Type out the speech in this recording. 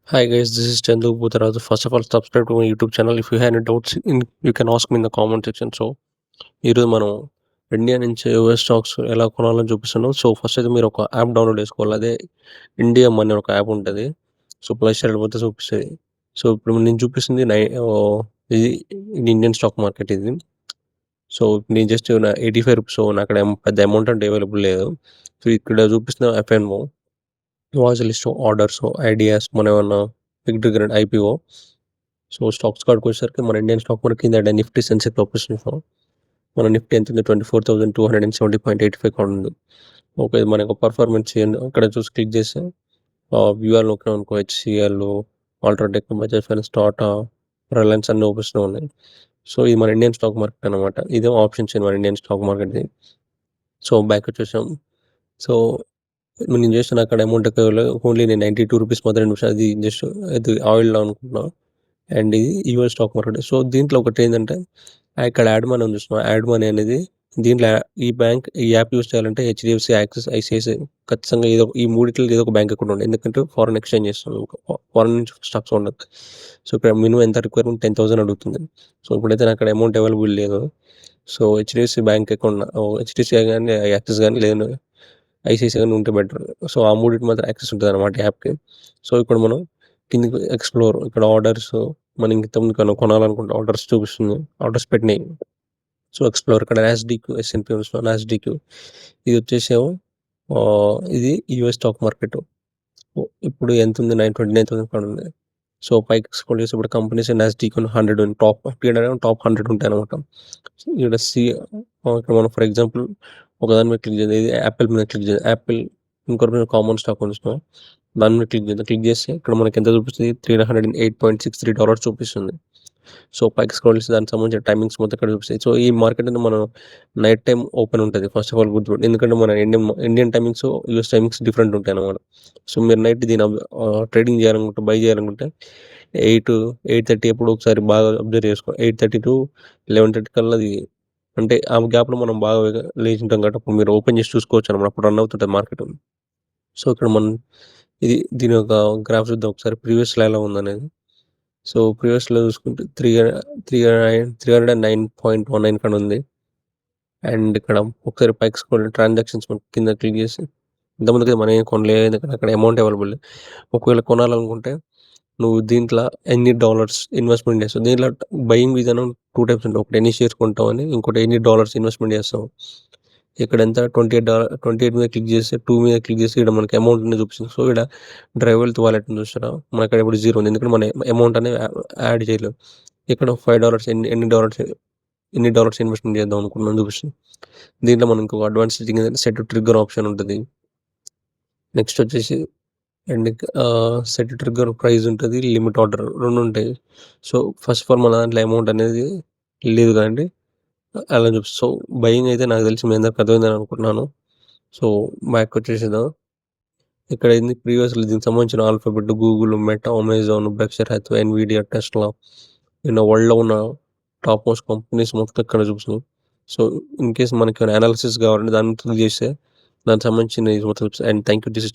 Hi guys, this is Chandu Bhutaraju. First of all, subscribe to my YouTube channel. If you have any doubts, you can ask me in the comment section. So, ఈరోజు మనం India నుంచి US stocks ఎలా కొనాలని చూపిస్తున్నాం. So, first అయితే మీరు ఒక app download చేసుకోవాలి. అదే ఇండియా మనీ ఒక యాప్ ఉంటుంది. సో, ప్లస్ వెళ్ళిపోతే చూపిస్తుంది. సో, ఇప్పుడు నేను చూపిస్తుంది ఇది ఇండియన్ స్టాక్ మార్కెట్ ఇది. సో, నేను జస్ట్ నా 85 రూపీస్. సో, నాకు అక్కడ పెద్ద అమౌంట్ అంటే అవైలబుల్ లేదు. సో, ఇక్కడ చూపిస్తున్న F and O watch list orders ideas మనం ఏమన్నా big trigger IPO. So stocks కార్డ్కి వచ్చేసరికి మన ఇండియన్ స్టాక్ మార్కెట్ కింద నిఫ్టీ సెన్సెక్స్ ఆపరేషన్ మన నిఫ్టీ ఎంత ఉంది 24,270.85 కార్డ్ ఉంది. ఓకే, మనకు పర్ఫార్మెన్స్ చేయండి. అక్కడ చూసి క్లిక్ చేస్తే వ్యూఆర్ నొక్కినాం అనుకో HCl, UltraTech, Bajaj finance, Tata, Reliance అన్ని ఓపెన్ ఉన్నాయి. సో ఇది మన ఇండియన్ స్టాక్ మార్కెట్ అనమాట. ఇదే ఆప్షన్స్ మన ఇండియన్ స్టాక్ మార్కెట్ది. సో బ్యాక్ వచ్చేసాం. సో నేను చేసిన అక్కడ అమౌంట్ ఓన్లీ నేను 92 రూపీస్ మాత్రం అది జస్ట్ అది ఆయిల్ అనుకుంటున్నా. అండ్ ఇది యూఎస్ స్టాక్ మార్కెట్. సో దీంట్లో ఒకటి ఏంటంటే ఇక్కడ యాడ్ మనీ ఉంది చూస్తున్నాం. యాడ్ మనీ అనేది దీంట్లో ఈ యాప్ యూస్ చేయాలంటే హెచ్డిఎఫ్సి, యాక్సిస్, ఐసిఐసిఐ ఖచ్చితంగా ఈ మూడిట్లో ఏదో ఒక బ్యాంక్ అకౌంట్ ఉంది. ఎందుకంటే ఫారెన్ ఎక్స్చేంజ్ చేస్తాం, ఫారెన్ నుంచి స్టాక్స్ ఉండదు. సో ఇక్కడ మినిమం ఎంత రిక్వైర్మెంట్ 10,000 అడుగుతుంది. సో ఇప్పుడైతే నాకు అక్కడ అమౌంట్ అవైలబుల్ లేదు. So HDFC bank account, HDFC కానీ యాక్సిస్ కానీ లేదు, ఐసిఐసిఐ కానీ ఉంటే బెటర్. సో ఆ మూడింటి మాత్రం యాక్సెస్ ఉంటుంది అనమాట యాప్కి. సో ఇక్కడ మనం కిందికి ఎక్స్ప్లోర్, ఇక్కడ ఆర్డర్స్ మనం ఇంతకుముందు కొనాలనుకుంటే ఆర్డర్స్ చూపిస్తుంది, ఆర్డర్స్ పెట్టినాయి. సో ఎక్స్ప్లోర్ ఇక్కడ నాస్డిక్యూ, ఎస్ఎన్పి నాస్డిక్యూ. ఇది వచ్చేసేమో ఇది యూఎస్ స్టాక్ మార్కెట్. ఇప్పుడు ఎంత ఉంది? 929,000 కాడ ఉంది. సో పైకి స్క్రోల్ చేసి ఇప్పుడు కంపెనీస్ నాస్డిక్ 100 టాప్ 100 ఉంటాయి అనమాట. ఇక్కడ ఇక్కడ మనం ఫర్ ఎగ్జాంపుల్ ఒకదాని మీద క్లిక్ చేయాలి. ఇది యాపిల్ మీద క్లిక్ చేయాలి. యాపిల్ ఇంకొకటి మీద కామన్ స్టాక్ ఉంచుతాం, దాని మీద క్లిక్ చేద్దాం. క్లిక్ చేస్తే ఇక్కడ మనకి ఎంత చూపిస్తుంది? $308.63 చూపిస్తుంది. సో పైకి స్క్రోల్ చేసి దానికి సంబంధించిన టైమింగ్స్ మొత్తం ఇక్కడ చూపిస్తాయి. సో ఈ మార్కెట్ అనేది మనం నైట్ టైం ఓపెన్ ఉంటుంది ఫస్ట్ ఆఫ్ ఆల్ గుర్తుపెట్టి. ఎందుకంటే మన Indian timings, US timings different ఉంటాయి అన్నమాట. సో మీరు నైట్ దీని ట్రేడింగ్ చేయాలనుకుంటే, బై చేయాలనుకుంటే 8:30 ఎప్పుడు ఒకసారి బాగా అబ్జర్వ్ చేసుకో. 8:30 to 11:30 కల్లా అది, అంటే ఆ గ్యాప్లో మనం బాగా లేచి ఉంటాం కాబట్టి అప్పుడు మీరు ఓపెన్ చేసి చూసుకోవచ్చు అనమాట. అప్పుడు రన్ అవుతుంటుంది మార్కెట్. సో ఇక్కడ మనం దీని యొక్క గ్రాఫ్ చూద్దాం ఒకసారి, ప్రీవియస్లో ఎలా ఉందనేది. సో ప్రీవియస్లో చూసుకుంటే 309.19 కాడ ఉంది. అండ్ ఇక్కడ ఒకసారి పైకి స్క్రోల్, ట్రాన్సాక్షన్స్ కింద క్లిక్ చేసి, ఇంతకుముందుకి మనం ఏం కొనలేదు, అక్కడ అమౌంట్ అవైలబుల్. ఒకవేళ కొనాలనుకుంటే నువ్వు దీంట్లో ఎన్ని డాలర్స్ ఇన్వెస్ట్మెంట్ చేస్తావు. దీంట్లో బయింగ్ విధానం 2 టైప్స్ ఉంటాయి. ఒకటి ఎన్ని షేర్స్ కొంటావు అని, ఇంకోటి ఎన్ని డాలర్స్ ఇన్వెస్ట్మెంట్ చేస్తావు. ఇక్కడ ఎంత $28 మీద క్లిక్ చేస్తే 2 మీద క్లిక్ చేసి ఇక్కడ మనకి అమౌంట్ అనేది చూపిస్తుంది. సో ఇక్కడ డ్రైవ్ వెల్త్ వాలెట్ చూస్తారా, మనకి ఇక్కడ ఇప్పుడు 0 ఉంది, ఎందుకంటే మన అమౌంట్ అనేది యాడ్ చేయలేదు. ఇక్కడ $5 ఎన్ని డాలర్స్ ఇన్వెస్ట్మెంట్ చేద్దాం అనుకున్నాను చూపిస్తుంది. దీంట్లో మనం ఇంకొక అడ్వాన్స్ సెట్ ట్రిగ్గర్ ఆప్షన్ ఉంటుంది. నెక్స్ట్ వచ్చేసి అండ్ సెట్ ట్రిగ్గర్ ప్రైస్ ఉంటుంది, లిమిట్ ఆర్డర్ 2 ఉంటాయి. సో ఫస్ట్ ఆఫ్ ఆల్ మన దాంట్లో అమౌంట్ అనేది లేదు కదండి, అలా చూపిస్తుంది. సో బయింగ్ అయితే నాకు తెలిసి మీ అందరికి అర్థమైందని అనుకుంటున్నాను. సో బ్యాక్ వచ్చేసేద్దాం. ఇక్కడ ఏంది ప్రీవియస్లో దీనికి సంబంధించిన alphabet, Google, Meta, Amazon, Berkshire Hathaway, Nvidia, Tesla, వరల్డ్లో ఉన్న టాప్ మోస్ట్ కంపెనీస్ మొత్తం ఇక్కడ చూపిస్తుంది. సో ఇన్ కేస్ మనకి అనాలిసిస్ కావాలంటే దాన్ని క్లిక్ చేస్తే దానికి సంబంధించిన మొత్తం. And thank you. దిస్